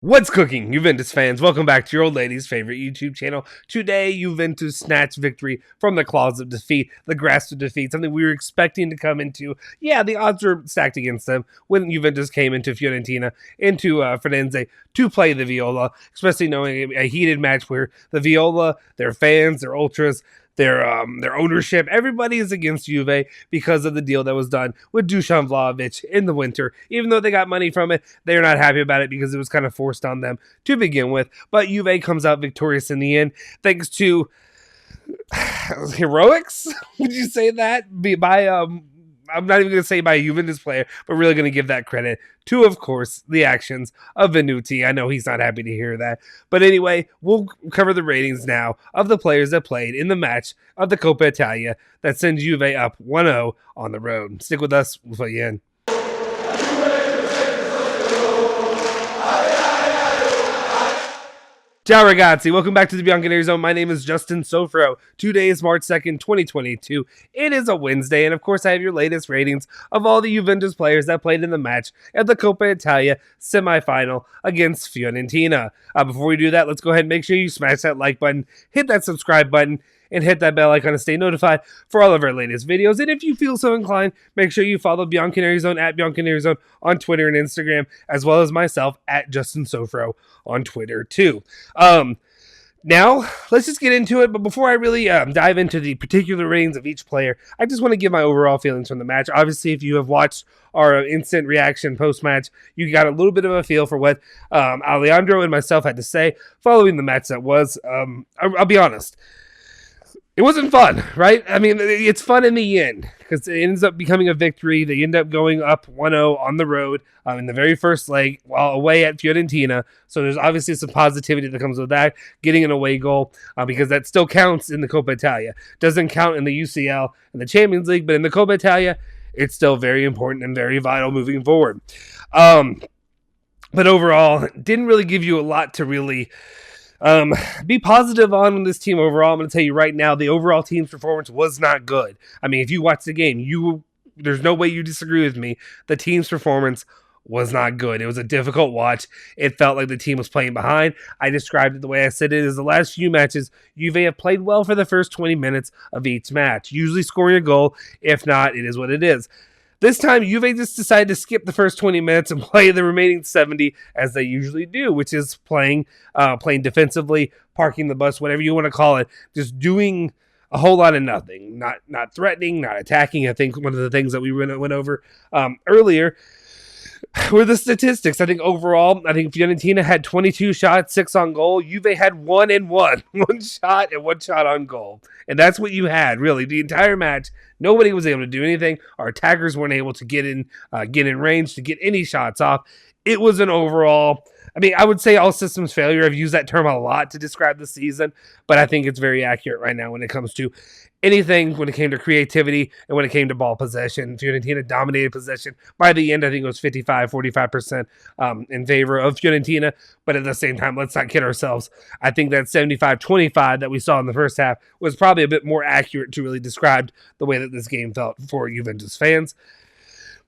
What's cooking, Juventus fans? Welcome back to your old lady's favorite YouTube channel. Today, Juventus snatched victory from the claws of defeat, the grasp of defeat, something we were expecting to come into. Yeah, the odds were stacked against them when Juventus came into Fiorentina, into Firenze, to play the Viola, especially knowing a heated match where the Viola, their fans, their ultras, their ownership, everybody is against Juve because of the deal that was done with Dusan Vlahovic in the winter. Even though they got money from it, they're not happy about it because it was kind of forced on them to begin with. But Juve comes out victorious in the end, thanks to heroics. Would you say that? I'm not even going to say by a Juventus player, but really going to give that credit to, of course, the actions of Venuti. I know he's not happy to hear that. But anyway, we'll cover the ratings now of the players that played in the match of the Coppa Italia that sends Juve up 1-0 on the road. Stick with us. We'll put you in. Ciao ragazzi, welcome back to the Bianconeri Zone. My name is Justin Sofro. Today is March 2nd, 2022. It is a Wednesday, and of course I have your latest ratings of all the Juventus players that played in the match at the Coppa Italia semifinal against Fiorentina. Before we do that, let's go ahead and make sure you smash that like button, hit that subscribe button, and hit that bell icon to stay notified for all of our latest videos. And if you feel so inclined, make sure you follow Bianconeri Zone at Bianconeri Zone on Twitter and Instagram, as well as myself at Justin Sofro on Twitter too. Now, let's just get into it. But before I really dive into the particular ratings of each player, I just want to give my overall feelings from the match. Obviously, if you have watched our instant reaction post-match, you got a little bit of a feel for what Alejandro and myself had to say following the match that was. I'll be honest. It wasn't fun, right? I mean, it's fun in the end because it ends up becoming a victory. They end up going up 1-0 on the road in the very first leg while away at Fiorentina. So there's obviously some positivity that comes with that, getting an away goal because that still counts in the Coppa Italia. Doesn't count in the UCL and the Champions League, but in the Coppa Italia, it's still very important and very vital moving forward. But overall, didn't really give you a lot to really be positive on this team overall. I'm going to tell you right now, the overall team's performance was not good. I mean, if you watch the game, there's no way you disagree with me. The team's performance was not good. It was a difficult watch. It felt like the team was playing behind. I described it the way I said it is the last few matches, Juve have played well for the first 20 minutes of each match, usually scoring a goal. If not, it is what it is. This time, Juve just decided to skip the first 20 minutes and play the remaining 70 as they usually do, which is playing defensively, parking the bus, whatever you want to call it, just doing a whole lot of nothing, not threatening, not attacking. I think one of the things that we went over earlier were the statistics. I think overall, Fiorentina had 22 shots, 6 on goal. Juve had 1 and 1. 1 shot and 1 shot on goal. And that's what you had, really. The entire match, nobody was able to do anything. Our attackers weren't able to get in range to get any shots off. It was an overall, I would say all systems failure. I've used that term a lot to describe the season, but I think it's very accurate right now when it comes to anything, when it came to creativity and when it came to ball possession. Fiorentina dominated possession. By the end, I think it was 45% in favor of Fiorentina, but at the same time, let's not kid ourselves. I think that 75-25 that we saw in the first half was probably a bit more accurate to really describe the way that this game felt for Juventus fans.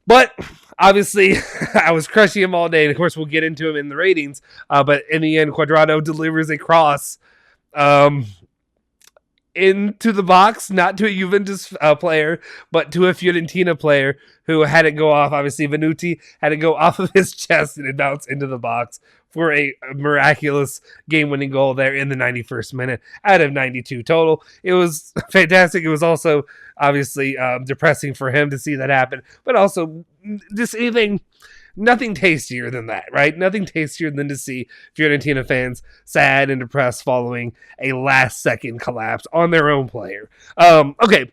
But obviously, I was crushing him all day, and of course, we'll get into him in the ratings. But in the end, Cuadrado delivers a cross into the box, not to a Juventus player, but to a Fiorentina player who had it go off. Obviously, Venuti had it go off of his chest and it bounced into the box for a miraculous game-winning goal there in the 91st minute out of 92 total. It was fantastic. It was also obviously depressing for him to see that happen, but also just nothing tastier than that, right? Nothing tastier than to see Fiorentina fans sad and depressed following a last-second collapse on their own player. Okay,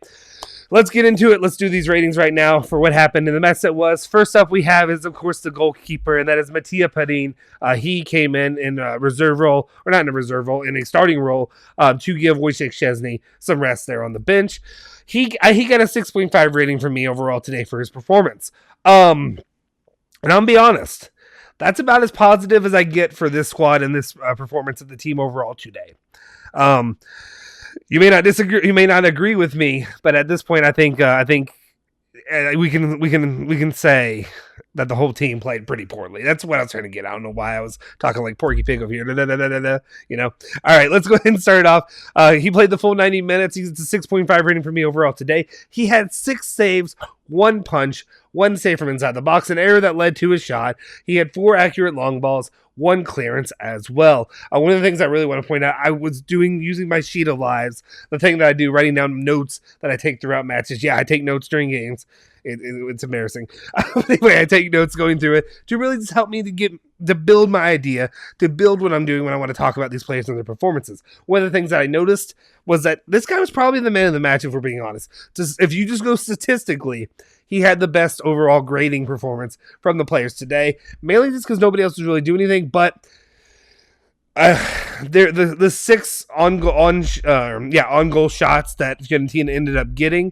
let's get into it. Let's do these ratings right now for what happened in the match that was. First up we have is, of course, the goalkeeper, and that is Mattia Perin. He came in a reserve role, or not in a reserve role, in a starting role to give Wojciech Szczesny some rest there on the bench. He got a 6.5 rating from me overall today for his performance. And I'll be honest, that's about as positive as I get for this squad and this performance of the team overall today. You may not disagree, you may not agree with me, but at this point, I think we can say that the whole team played pretty poorly. That's what I was trying to get. I don't know why I was talking like Porky Pig over here. You know. All right, let's go ahead and start it off. He played the full 90 minutes. He's a 6.5 rating for me overall today. He had 6 saves, 1 punch, 1 save from inside the box, an error that led to a shot. He had 4 accurate long balls, 1 clearance as well. One of the things I really want to point out, I was using my sheet of lives, the thing that I do, writing down notes that I take throughout matches. Yeah, I take notes during games. It's embarrassing. Anyway, I take notes going through it to really just help me to build my idea, to build what I'm doing when I want to talk about these players and their performances. One of the things that I noticed was that this guy was probably the man of the match, if we're being honest. If you just go statistically, he had the best overall grading performance from the players today, mainly just because nobody else was really doing anything. But the 6 on goal shots that Fiorentina ended up getting.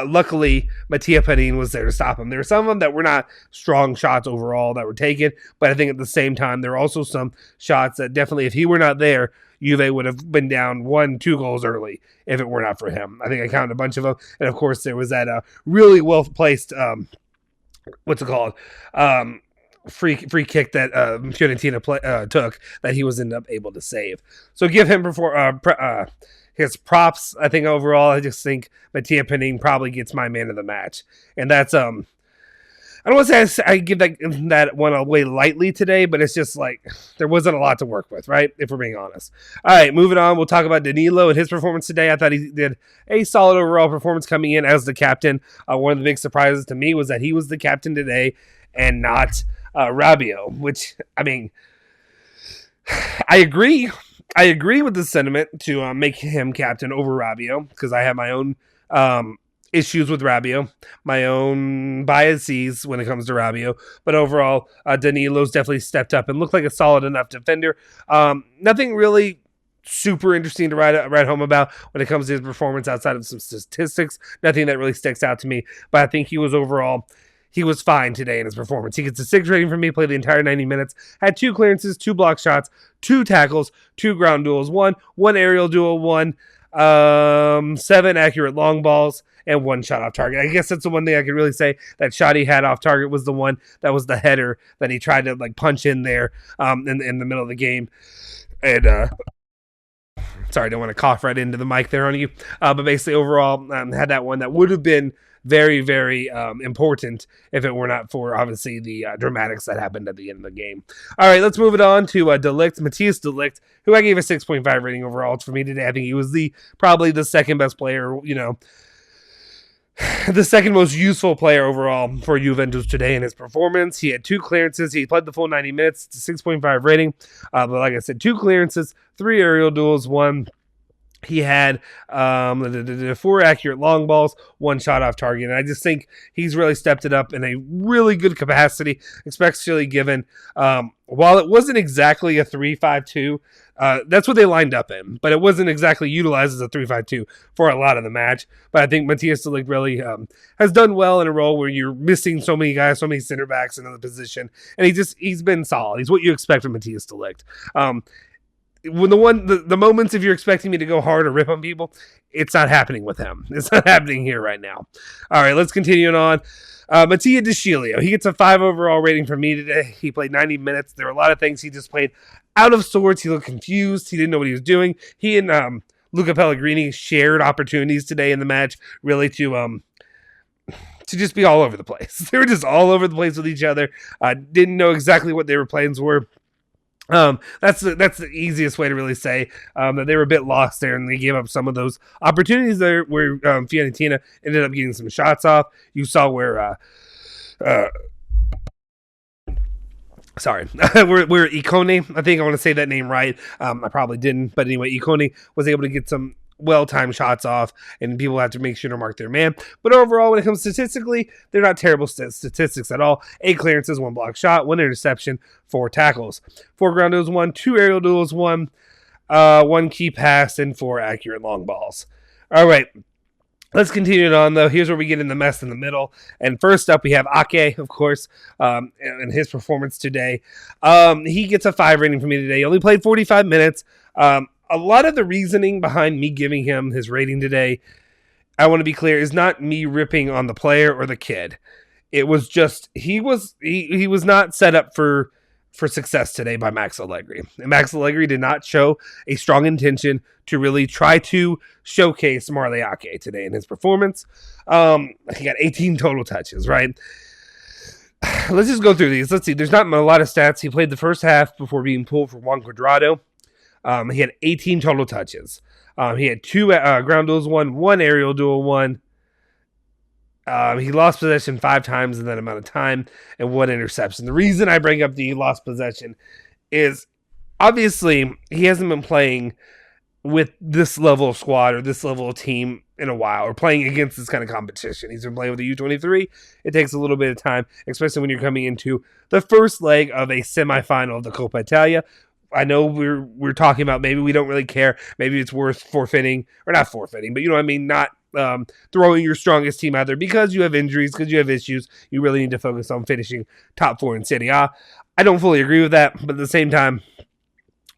Luckily, Mattia Perin was there to stop him. There were some of them that were not strong shots overall that were taken, but I think at the same time, there were also some shots that definitely, if he were not there, Juve would have been down 1-2 goals early if it were not for him. I think I counted a bunch of them. And of course, there was that really well-placed, free kick that Fiorentina took that he was ended up able to save. So give him his props. I think overall, I just think Mattia Perin probably gets my man of the match. And that's, I don't want to say I give that one away lightly today, but it's just like there wasn't a lot to work with, right? If we're being honest. All right, moving on. We'll talk about Danilo and his performance today. I thought he did a solid overall performance coming in as the captain. One of the big surprises to me was that he was the captain today and not Rabiot, which, I mean, I agree. I agree with the sentiment to make him captain over Rabiot because I have my own issues with Rabiot, my own biases when it comes to Rabiot. But overall, Danilo's definitely stepped up and looked like a solid enough defender. Nothing really super interesting to write home about when it comes to his performance outside of some statistics. Nothing that really sticks out to me. But I think he was fine today in his performance. He gets a 6 rating from me, played the entire 90 minutes, had 2 clearances, 2 block shots, 2 tackles, 2 ground duels, 1 aerial duel, 7 accurate long balls, and 1 shot off target. I guess that's the one thing I could really say. That shot he had off target was the one that was the header that he tried to punch in there in the middle of the game. And sorry, I don't want to cough right into the mic there on you. But basically, overall, had that one that would have been very, very important if it were not for, obviously, the dramatics that happened at the end of the game. All right, let's move it on to Matthias de Ligt, who I gave a 6.5 rating overall for me today. I think he was probably the second best player, the second most useful player overall for Juventus today in his performance. He had 2 clearances. He played the full 90 minutes. It's a 6.5 rating. But like I said, 2 clearances, 3 aerial duels, 1. He had 4 accurate long balls, 1 shot off target. And I just think he's really stepped it up in a really good capacity, especially given while it wasn't exactly a 3-5-2, that's what they lined up in, but it wasn't exactly utilized as a 3-5-2 for a lot of the match. But I think Matthias de Ligt really has done well in a role where you're missing so many guys, so many center backs in the position, and he's been solid. He's what you expect from Matthias de Ligt. When the moments if you're expecting me to go hard or rip on people, it's not happening with him. It's not happening here right now. All right, let's continue on. Mattia De Sciglio, he gets a 5 overall rating from me today. He played 90 minutes. There were a lot of things he just played out of sorts. He looked confused. He didn't know what he was doing. He and Luca Pellegrini shared opportunities today in the match, really to just be all over the place. They were just all over the place with each other. Didn't know exactly what their plans were. That's the easiest way to really say that they were a bit lost there, and they gave up some of those opportunities there where Fiorentina ended up getting some shots off. You saw where where Icone, I think I want to say that name right. I probably didn't, but anyway, Icone was able to get some well-timed shots off, and people have to make sure to mark their man. But overall, when it comes statistically, they're not terrible statistics at all. 8 clearances, 1 block shot, 1 interception, 4 tackles, 4 ground duels, 1, 2 aerial duels, 1 key pass, and 4 accurate long balls. All right. Let's continue it on, though. Here's where we get in the mess in the middle. And first up, we have Ake, of course, and his performance today. He gets a 5 rating from me today. He only played 45 minutes. A lot of the reasoning behind me giving him his rating today, I want to be clear, is not me ripping on the player or the kid. it was just he was not set up for success today by Max Allegri. And Max Allegri did not show a strong intention to really try to showcase Marliake today in his performance. He got 18 total touches, right? Let's just go through these. Let's see. There's not a lot of stats. He played the first half before being pulled for Juan Cuadrado. He had 18 total touches. He had 2 ground duels, one aerial duel, one. He lost possession 5 times in that amount of time and 1 interception. The reason I bring up the lost possession is obviously he hasn't been playing with this level of squad or this level of team in a while, or playing against this kind of competition. He's been playing with the U23. It takes a little bit of time, especially when you're coming into the first leg of a semifinal of the Coppa Italia. I know we're talking about maybe we don't really care. Maybe it's worth forfeiting, or not forfeiting, but you know what I mean, not throwing your strongest team out there because you have injuries, because you have issues. You really need to focus on finishing top 4 in Serie A. I don't fully agree with that, but at the same time,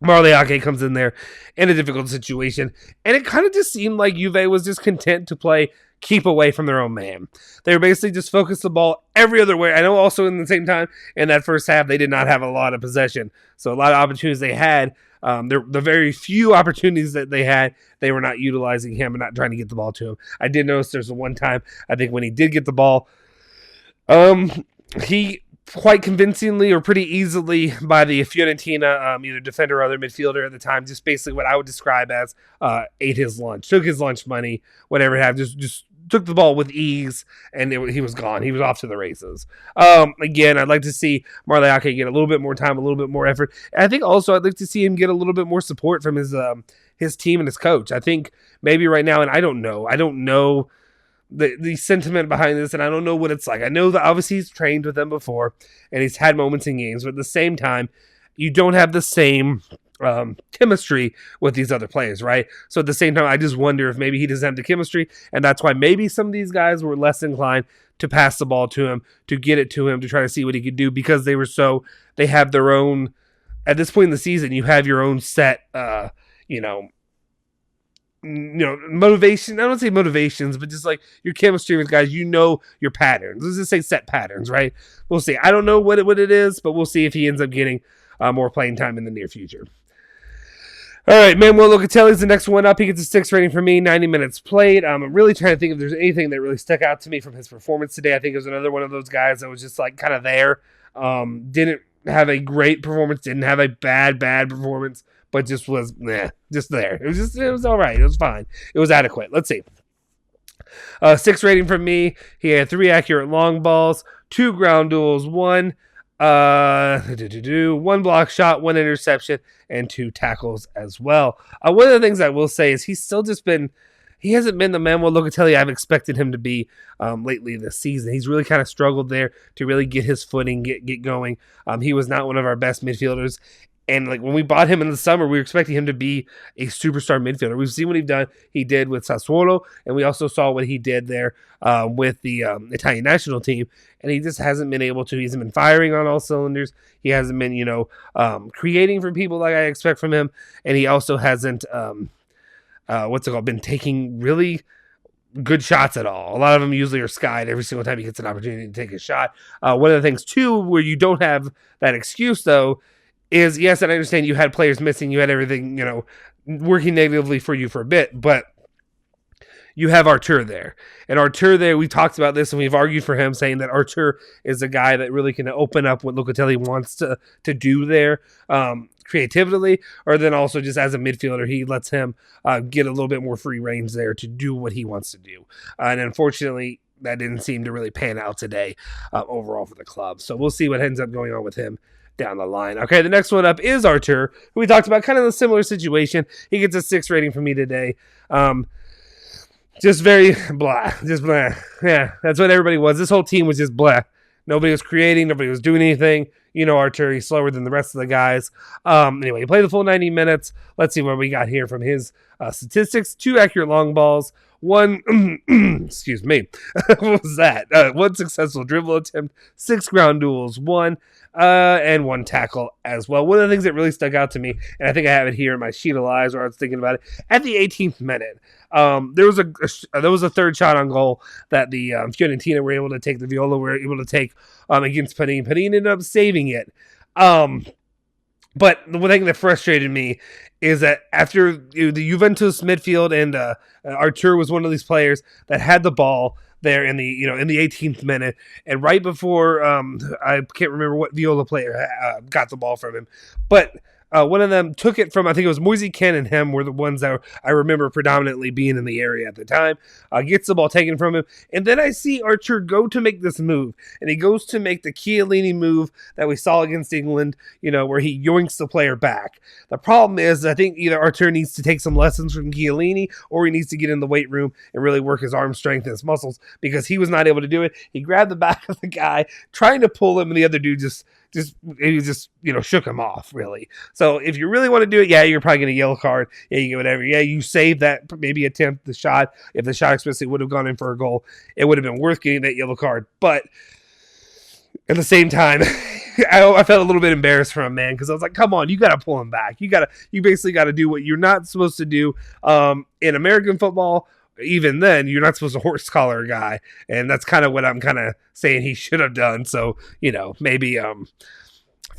Marliake comes in there in a difficult situation, and it kind of just seemed like Juve was just content to play keep away from their own man. They were basically just focused the ball every other way. I know also in the same time, in that first half, they did not have a lot of possession. So a lot of opportunities they had, the very few opportunities that they had, they were not utilizing him and not trying to get the ball to him. I did notice there's one time, I think when he did get the ball, he quite convincingly or pretty easily by the Fiorentina either defender or other midfielder at the time, just basically what I would describe as ate his lunch, took his lunch money, whatever it had, just took the ball with ease, and he was gone. He was off to the races. Again, I'd like to see Marliake get a little bit more time, a little bit more effort. And I think also I'd like to see him get a little bit more support from his team and his coach. I think maybe right now, and I don't know the sentiment behind this, and I don't know what it's like. I know that obviously he's trained with them before, and he's had moments in games, but at the same time, you don't have the same chemistry with these other players, right? So at the same time, I just wonder if maybe he doesn't have the chemistry, and that's why maybe some of these guys were less inclined to pass the ball to him, to get it to him, to try to see what he could do, because they have their own, at this point in the season, you have your own set, motivation. I don't say motivations, but just like your chemistry with guys, your patterns. Let's just say set patterns, right? We'll see. I don't know what it is, but we'll see if he ends up getting more playing time in the near future. All right, Manuel Locatelli's the next one up. He gets a 6 rating from me, 90 minutes played. I'm really trying to think if there's anything that really stuck out to me from his performance today. I think it was another one of those guys that was just like kind of there. Didn't have a great performance, didn't have a bad performance, but just was just there. It was all right. It was fine. It was adequate. Let's see. 6 rating from me. He had 3 accurate long balls, 2 ground duels, 1 block shot, 1 interception, and 2 tackles as well. One of the things I will say is he hasn't been the Manuel Locatelli I've expected him to be lately this season. He's really kind of struggled there to really get his footing, get going. He was not one of our best midfielders. And like when we bought him in the summer, we were expecting him to be a superstar midfielder. We've seen what he did with Sassuolo, and we also saw what he did there with the Italian national team. And he just hasn't been able to. He hasn't been firing on all cylinders. He hasn't been, creating for people like I expect from him. And he also hasn't, been taking really good shots at all. A lot of them usually are skied every single time he gets an opportunity to take a shot. One of the things, too, where you don't have that excuse, though, is, yes, and I understand you had players missing, you had everything, working negatively for you for a bit, but you have Artur there. And Artur there, we talked about this and we've argued for him, saying that Artur is a guy that really can open up what Locatelli wants to do there creatively, or then also just as a midfielder, he lets him get a little bit more free range there to do what he wants to do. And unfortunately, that didn't seem to really pan out today overall for the club. So we'll see what ends up going on with him down the line. Okay, the next one up is Artur, who we talked about, kind of a similar situation. He gets a 6 rating from me today. Just very blah. Just blah. Yeah, that's what everybody was. This whole team was just blah. Nobody was creating. Nobody was doing anything. Artur, he's slower than the rest of the guys. Anyway, he played the full 90 minutes. Let's see what we got here from his statistics. 2 accurate long balls, one, excuse me, what was that? One successful dribble attempt, 6 ground duels, and 1 tackle as well. One of the things that really stuck out to me, and I think I have it here in my sheet of lives where I was thinking about it, at the 18th minute, there was a third shot on goal that the Fiorentina were able to take, the Viola were able to take against Panini. Panini ended up saving it. But the one thing that frustrated me is that after the Juventus midfield and Artur was one of these players that had the ball there in the 18th minute, and right before I can't remember what Viola player got the ball from him, but one of them took it from, I think it was Moise Ken and him were the ones that I remember predominantly being in the area at the time. Gets the ball taken from him. And then I see Artur go to make this move. And he goes to make the Chiellini move that we saw against England, where he yoinks the player back. The problem is, I think either Artur needs to take some lessons from Chiellini, or he needs to get in the weight room and really work his arm strength and his muscles, because he was not able to do it. He grabbed the back of the guy, trying to pull him, and the other dude just shook him off, really. So if you really want to do it, yeah, you're probably going to yellow card. Yeah, you get whatever. Yeah, you save that, maybe attempt the shot. If the shot especially would have gone in for a goal, it would have been worth getting that yellow card. But at the same time, I felt a little bit embarrassed for him, man, because I was like, come on, you got to pull him back. You basically got to do what you're not supposed to do in American football. Even then, you're not supposed to horse collar a guy, and that's kind of what I'm kind of saying he should have done. So, maybe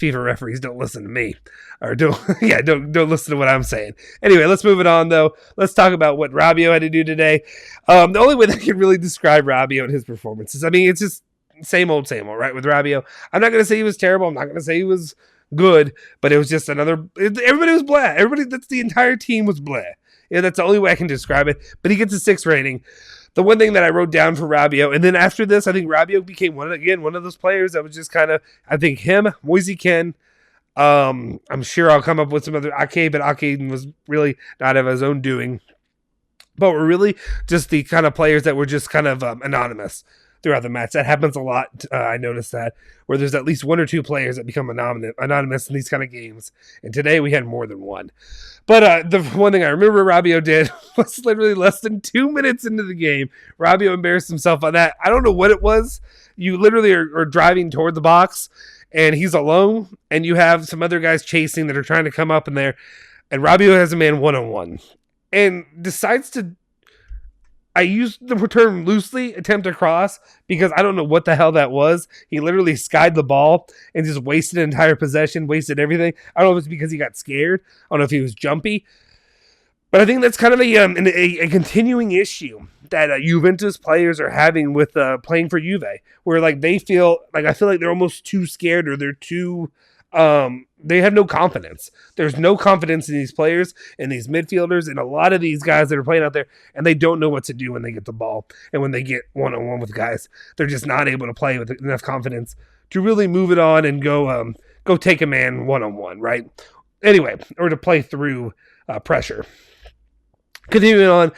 FIFA referees don't listen to me, or don't listen to what I'm saying. Anyway, let's move it on, though. Let's talk about what Rabiot had to do today. The only way that I can really describe Rabiot and his performances, I mean, it's just same old, right, with Rabiot. I'm not going to say he was terrible. I'm not going to say he was good, but it was just everybody was blah. The entire team was blah. Yeah, that's the only way I can describe it. But he gets a 6 rating. The one thing that I wrote down for Rabiot, and then after this, I think Rabiot became one of those players that was just kind of, I think him, Moise Ken. I'm sure I'll come up with some other Ake, but Ake was really not of his own doing. But we're really just the kind of players that were just kind of anonymous throughout the match. That happens a lot. I noticed that, where there's at least 1 or 2 players that become anonymous in these kind of games. And today we had more than one. But the one thing I remember Rabiot did was literally less than 2 minutes into the game. Rabiot embarrassed himself on that. I don't know what it was. You literally are driving toward the box, and he's alone, and you have some other guys chasing that are trying to come up in there. And Rabiot has a man one-on-one and decides to, I used the term loosely, attempt to cross, because I don't know what the hell that was. He literally skied the ball and just wasted an entire possession, wasted everything. I don't know if it's because he got scared. I don't know if he was jumpy. But I think that's kind of a continuing issue that Juventus players are having with playing for Juve, where I feel like they're almost too scared, or they're too... they have no confidence. There's no confidence in these players and these midfielders and a lot of these guys that are playing out there, and they don't know what to do when they get the ball and when they get one-on-one with guys. They're just not able to play with enough confidence to really move it on and go take a man one-on-one, right? Anyway, or to play through pressure. Continuing on,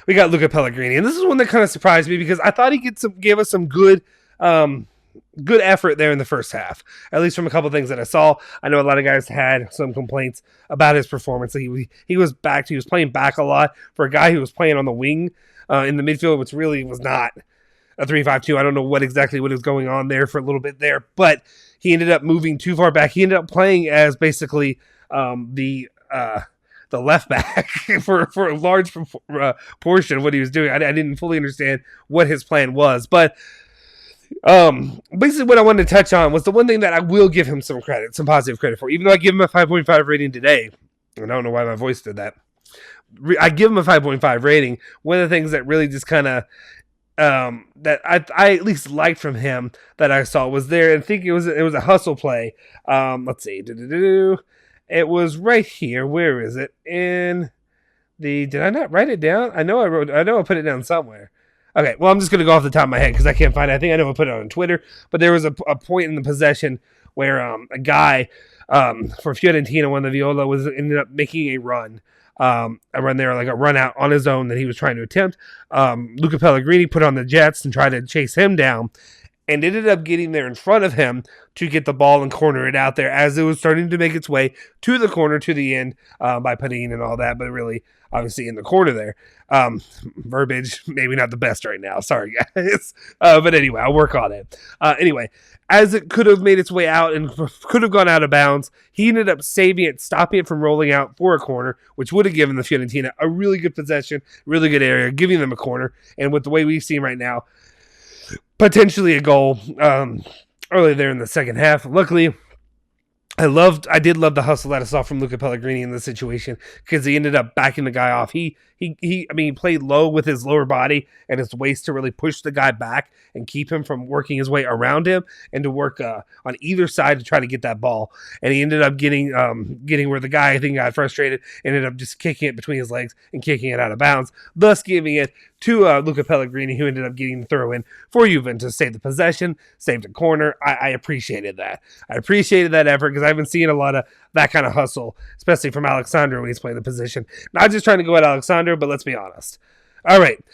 we got Luca Pellegrini, and this is one that kind of surprised me because I thought he gave us some good effort there in the first half, at least from a couple of things that I saw. I know a lot of guys had some complaints about his performance. He was playing back a lot for a guy who was playing on the wing in the midfield, which really was not a 3-5-2. I don't know what was going on there for a little bit there, but he ended up moving too far back. He ended up playing as basically the left back for a large portion of what he was doing. I didn't fully understand what his plan was, but basically what I wanted to touch on was the one thing that I will give him some positive credit for, even though I give him a 5.5 rating today. And I don't know why my voice did that. I give him a 5.5 rating. One of the things that really just kind of that I at least liked from him that I saw was there. I think it was a hustle play. Let's see. It was right here. Where is it? Did I not write it down? I know I put it down somewhere. Okay, well, I'm just going to go off the top of my head because I can't find it. I think I know I put it on Twitter, but there was a point in the possession where a guy for Fiorentina, when the Viola ended up making a run there, like a run out on his own that he was trying to attempt. Luca Pellegrini put on the Jets and tried to chase him down, and ended up getting there in front of him to get the ball and corner it out there as it was starting to make its way to the corner to the end by putting and all that, but really obviously in the corner there. Verbiage, maybe not the best right now. Sorry, guys. But anyway, I'll work on it. Anyway, as it could have made its way out and could have gone out of bounds, he ended up saving it, stopping it from rolling out for a corner, which would have given the Fiorentina a really good possession, really good area, giving them a corner. And with the way we've seen right now, potentially a goal early there in the second half. Luckily, I did love the hustle that I saw from Luca Pellegrini in this situation because he ended up backing the guy off. He played low with his lower body and his waist to really push the guy back and keep him from working his way around him and to work on either side to try to get that ball. And he ended up getting where the guy, I think, got frustrated, ended up just kicking it between his legs and kicking it out of bounds, thus giving it to Luca Pellegrini, who ended up getting the throw in for Juventus, saved the possession, saved the corner. I appreciated that. I appreciated that effort because I've been seeing a lot of that kind of hustle, especially from Alexandro when he's playing the position. Not just trying to go at Alexandro, but let's be honest. All right.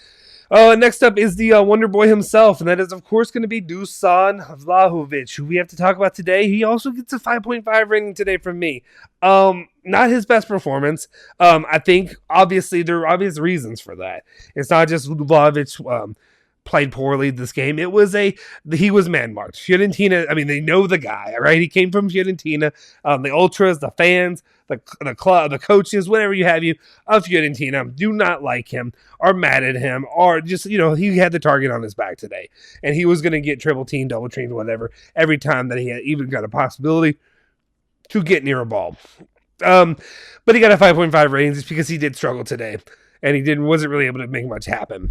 Next up is the Wonder Boy himself, and that is, of course, going to be Dusan Vlahovic, who we have to talk about today. He also gets a 5.5 rating today from me. Not his best performance. I think, obviously, there are obvious reasons for that. It's not just Vlahovic played poorly this game. He was man-marked. Fiorentina, they know the guy, right? He came from Fiorentina. The ultras, the fans, the club, the coaches, whatever you have of Fiorentina do not like him, are mad at him, or just, he had the target on his back today. And he was going to get triple teamed, double teamed, whatever, every time that he had even got a possibility to get near a ball. But he got a 5.5 rating just because he did struggle today. And he wasn't really able to make much happen.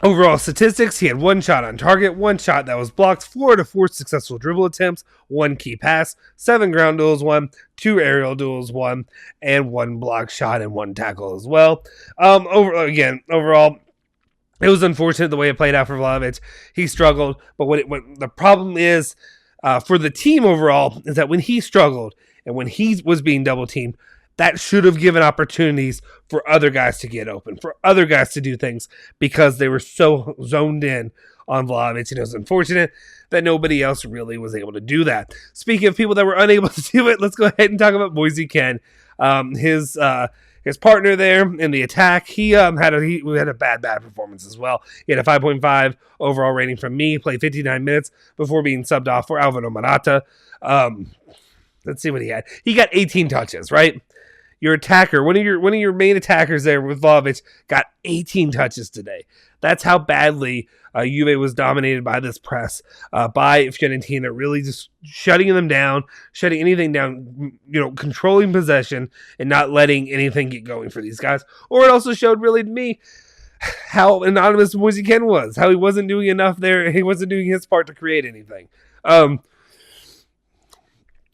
Overall statistics, he had one shot on target, one shot that was blocked, 4 out of 4 successful dribble attempts, 1 key pass, 7 ground duels, 1, 2 aerial duels, 1, and 1 block shot and 1 tackle as well. Overall, it was unfortunate the way it played out for Vlahovic. He struggled, but what the problem is for the team overall is that when he struggled and when he was being double teamed, that should have given opportunities for other guys to get open, for other guys to do things, because they were so zoned in on Vlahovic, and it was unfortunate that nobody else really was able to do that. Speaking of people that were unable to do it, let's go ahead and talk about Moise Kean. His partner there in the attack, he had a bad performance as well. He had a 5.5 overall rating from me, played 59 minutes before being subbed off for Alvin Omanata. Let's see what he had. He got 18 touches, right? Your attacker, one of your main attackers there with Vlahovic, got 18 touches today. That's how badly Juve was dominated by this press, by Fiorentina, really just shutting anything down, controlling possession and not letting anything get going for these guys. Or it also showed really to me how anonymous Moise Kean was, how he wasn't doing enough there. He wasn't doing his part to create anything.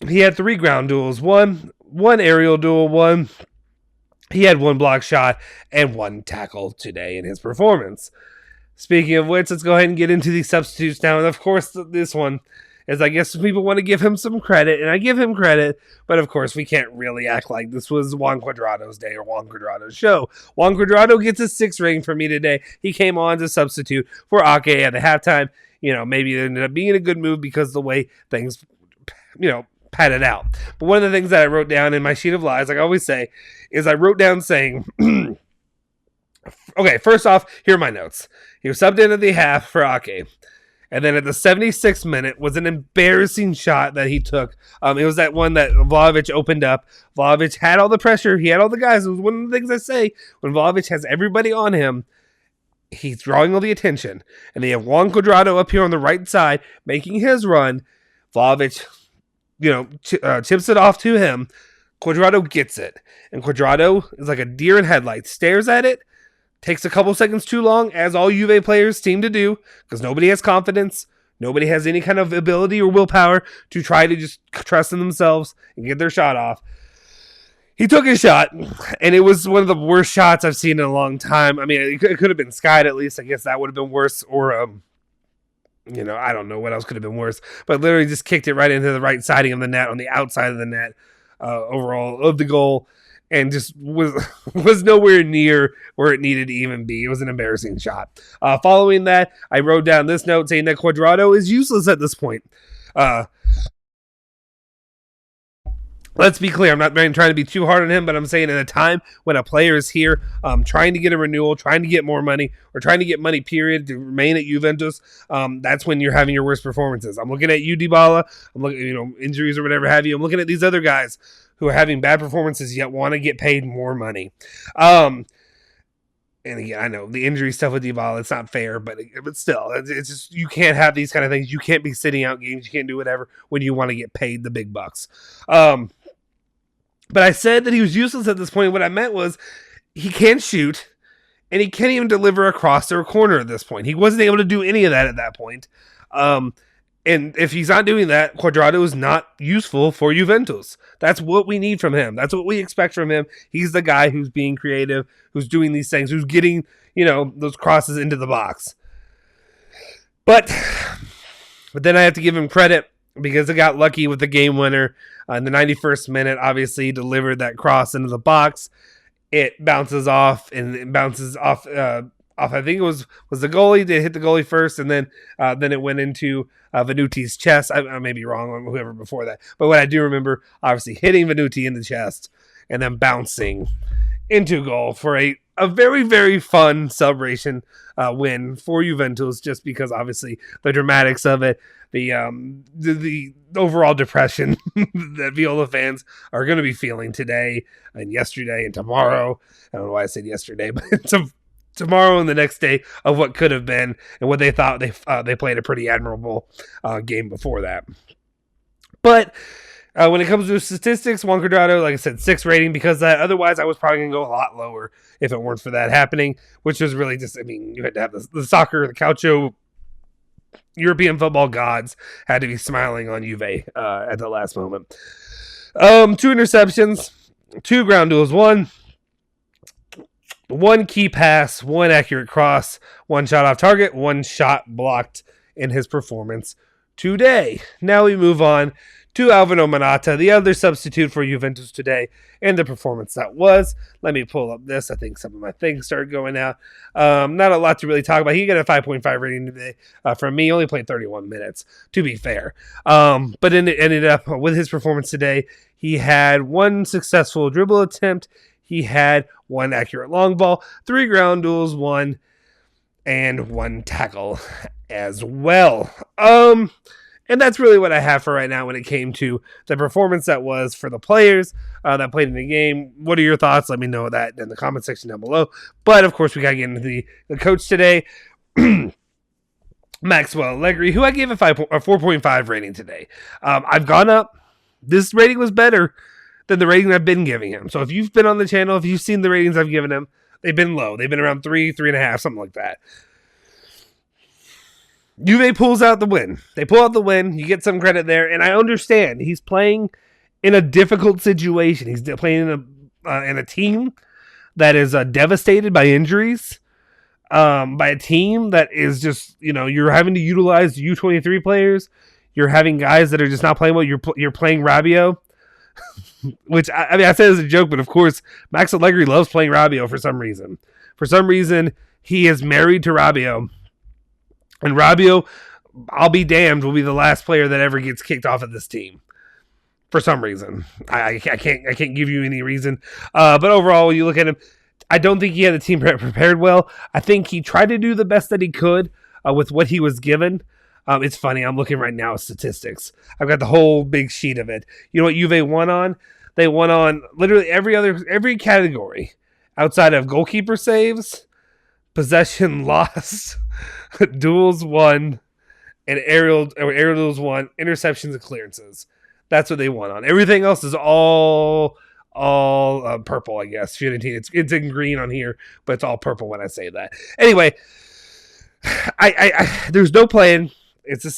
He had 3 ground duels, one aerial duel, he had 1 block shot and 1 tackle today in his performance. Speaking of which, let's go ahead and get into these substitutes now. And of course, this one is, I guess people want to give him some credit, and I give him credit, but of course, we can't really act like this was Juan Cuadrado's day or Juan Cuadrado's show. Juan Cuadrado gets a 6 rating from me today. He came on to substitute for Ake at the halftime. Maybe it ended up being a good move because the way things, padded out. But one of the things that I wrote down in my sheet of lies, like I always say, is I wrote down saying, okay, first off, here are my notes. He was subbed in at the half for Ake. And then at the 76th minute was an embarrassing shot that he took. It was that one that Vlahovic opened up. Vlahovic had all the pressure. He had all the guys. It was one of the things I say. When Vlahovic has everybody on him, he's drawing all the attention. And they have Juan Cuadrado up here on the right side making his run. Vlahovic chips it off to him. Cuadrado gets it. And Cuadrado is like a deer in headlights. Stares at it. Takes a couple seconds too long, as all Juve players seem to do, because nobody has confidence. Nobody has any kind of ability or willpower to try to just trust in themselves and get their shot off. He took his shot, and it was one of the worst shots I've seen in a long time. It could have been skied at least. I guess that would have been worse. Or, I don't know what else could have been worse. But literally just kicked it right into the right siding of the net, on the outside of the net, overall of the goal. and just was nowhere near where it needed to even be. It was an embarrassing shot. Following that, I wrote down this note saying that Cuadrado is useless at this point. Let's be clear, I'm not trying to be too hard on him, but I'm saying at a time when a player is here trying to get a renewal, trying to get more money, or trying to get money, period, to remain at Juventus, that's when you're having your worst performances. I'm looking at you, Dybala. I'm looking, injuries or whatever have you. I'm looking at these other guys who are having bad performances yet want to get paid more money. And again, I know the injury stuff with Dybala, it's not fair, but still, it's just, you can't have these kind of things. You can't be sitting out games. You can't do whatever when you want to get paid the big bucks. But I said that he was useless at this point. What I meant was he can't shoot, and he can't even deliver a cross or a corner at this point. He wasn't able to do any of that at that point. And if he's not doing that, Cuadrado is not useful for Juventus. That's what we need from him. That's what we expect from him. He's the guy who's being creative, who's doing these things, who's getting, those crosses into the box. But then I have to give him credit because I got lucky with the game winner in the 91st minute. Obviously, he delivered that cross into the box. It bounces off, and it bounces off. I think it was the goalie. They hit the goalie first, and then it went into Venuti's chest. I may be wrong on whoever before that, but what I do remember, obviously hitting Venuti in the chest and then bouncing into goal for a very, very fun celebration win for Juventus, just because obviously the dramatics of it, the overall depression that Viola fans are going to be feeling today and yesterday and tomorrow. I don't know why I said yesterday, but tomorrow and the next day of what could have been and what they thought they played a pretty admirable game before that. But when it comes to statistics, Juan Cuadrado, like I said, 6 rating because that. Otherwise, I was probably going to go a lot lower if it weren't for that happening, which was really just, you had to have the soccer, the Calcio, European football gods had to be smiling on Juve at the last moment. 2 interceptions, 2 ground duels, 1 key pass, 1 accurate cross, 1 shot off target, 1 shot blocked in his performance today. Now we move on to Alvin Omanata, the other substitute for Juventus today, and the performance that was. Let me pull up this. I think some of my things started going out. Not a lot to really talk about. He got a 5.5 rating today from me. He only played 31 minutes, to be fair. But ended up with his performance today. He had 1 successful dribble attempt. He had 1 accurate long ball, 3 ground duels, 1 tackle as well. And that's really what I have for right now when it came to the performance that was for the players that played in the game. What are your thoughts? Let me know that in the comment section down below. But, of course, we got to get into the coach today, Maxwell Allegri, who I gave a 4.5 rating today. I've gone up. This rating was better than the rating I've been giving him. So if you've been on the channel, if you've seen the ratings I've given him, they've been low. They've been around 3.5, something like that. Juve pulls out the win. They pull out the win. You get some credit there, and I understand he's playing in a difficult situation. He's playing in a team that is devastated by injuries, by a team that is just, you're having to utilize U23 players. You're having guys that are just not playing well. You're playing Rabiot, which I said as a joke, but of course Max Allegri loves playing Rabiot for some reason. For some reason, he is married to Rabiot. And Rabiot, I'll be damned, will be the last player that ever gets kicked off of this team. For some reason. I can't give you any reason. But overall, when you look at him, I don't think he had the team prepared well. I think he tried to do the best that he could with what he was given. It's funny, I'm looking right now at statistics. I've got the whole big sheet of it. You know what Juve won on? They won on literally every category outside of goalkeeper saves, possession lost, duels won, and aerial duels won, interceptions and clearances. That's what they won on. Everything else is all purple, I guess. Fiorentina, it's in green on here, but it's all purple when I say that. Anyway, I there's no plan. It's the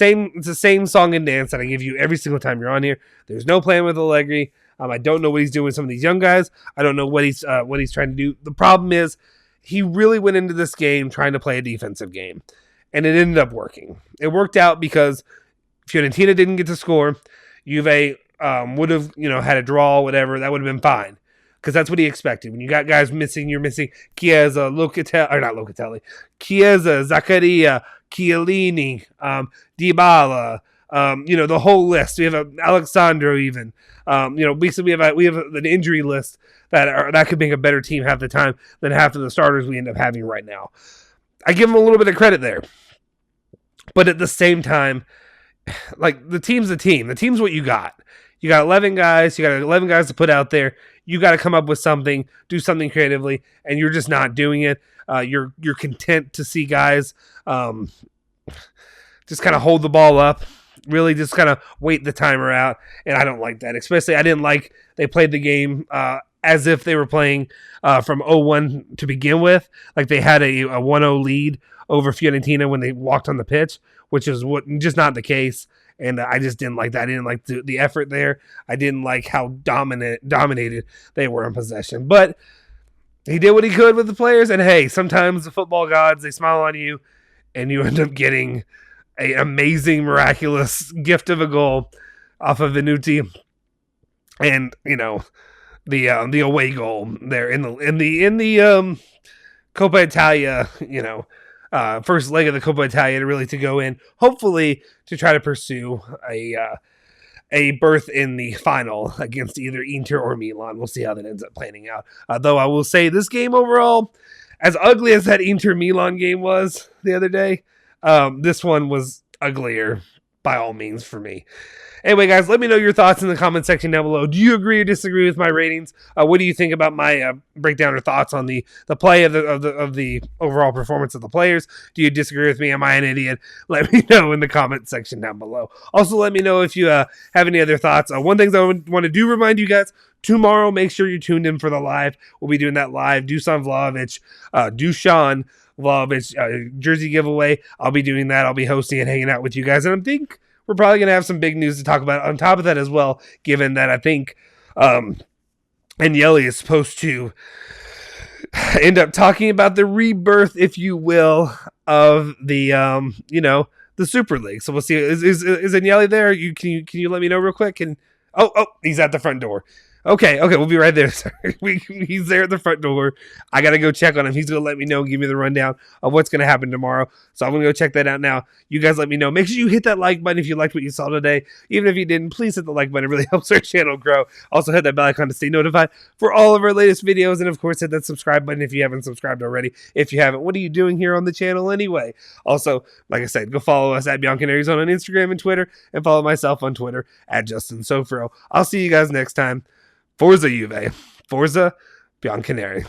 same song and dance that I give you every single time you're on here. There's no plan with Allegri. I don't know what he's doing with some of these young guys. I don't know what he's trying to do. The problem is, he really went into this game trying to play a defensive game, and it ended up working. It worked out because Fiorentina didn't get to score. Juve would have, had a draw, whatever. That would have been fine. because that's what he expected. When you got guys missing, you're missing Chiesa, Chiesa, Zaccaria, Chiellini, Dybala, the whole list. We have Alexandro even. Basically we have an injury list that could make a better team half the time than half of the starters we end up having right now. I give him a little bit of credit there. But at the same time, like, the team's the team. The team's what you got. You got 11 guys. You got 11 guys to put out there. You got to come up with something, do something creatively, and you're just not doing it. You're content to see guys just kind of hold the ball up, really just kind of wait the timer out, and I don't like that. Especially, I didn't like they played the game as if they were playing from 0-1 to begin with, like they had a 1-0 lead over Fiorentina when they walked on the pitch, which is just not the case. And I just didn't like that. I didn't like the effort there. I didn't like how dominated they were in possession. But he did what he could with the players. And hey, sometimes the football gods, they smile on you, and you end up getting an amazing, miraculous gift of a goal off of Venuti, and the away goal there in the Coppa Italia, first leg of the Coppa Italia to go in, hopefully to try to pursue a berth in the final against either Inter or Milan. We'll see how that ends up planning out. Though I will say this game overall, as ugly as that Inter Milan game was the other day, this one was uglier by all means for me. Anyway, guys, let me know your thoughts in the comment section down below. Do you agree or disagree with my ratings? What do you think about my breakdown or thoughts on the play of the overall performance of the players? Do you disagree with me? Am I an idiot? Let me know in the comment section down below. Also, let me know if you have any other thoughts. One thing I want to remind you guys, tomorrow, make sure you're tuned in for the live. We'll be doing that live. Dusan Vlahovic jersey giveaway. I'll be doing that. I'll be hosting and hanging out with you guys, and I think we're probably going to have some big news to talk about on top of that as well, given that I think Agnelli is supposed to end up talking about the rebirth, if you will, of the the Super League. So we'll see. Is Agnelli there? Can you let me know real quick? And he's at the front door. Okay, we'll be right there. Sorry. He's there at the front door. I got to go check on him. He's going to let me know and give me the rundown of what's going to happen tomorrow. So I'm going to go check that out now. You guys let me know. Make sure you hit that like button if you liked what you saw today. Even if you didn't, please hit the like button. It really helps our channel grow. Also, hit that bell icon to stay notified for all of our latest videos. And, of course, hit that subscribe button if you haven't subscribed already. If you haven't, what are you doing here on the channel anyway? Also, like I said, go follow us at Bianconeri on Instagram and Twitter, and follow myself on Twitter at Justin Sofro. I'll see you guys next time. Forza Juve. Forza Bianconeri.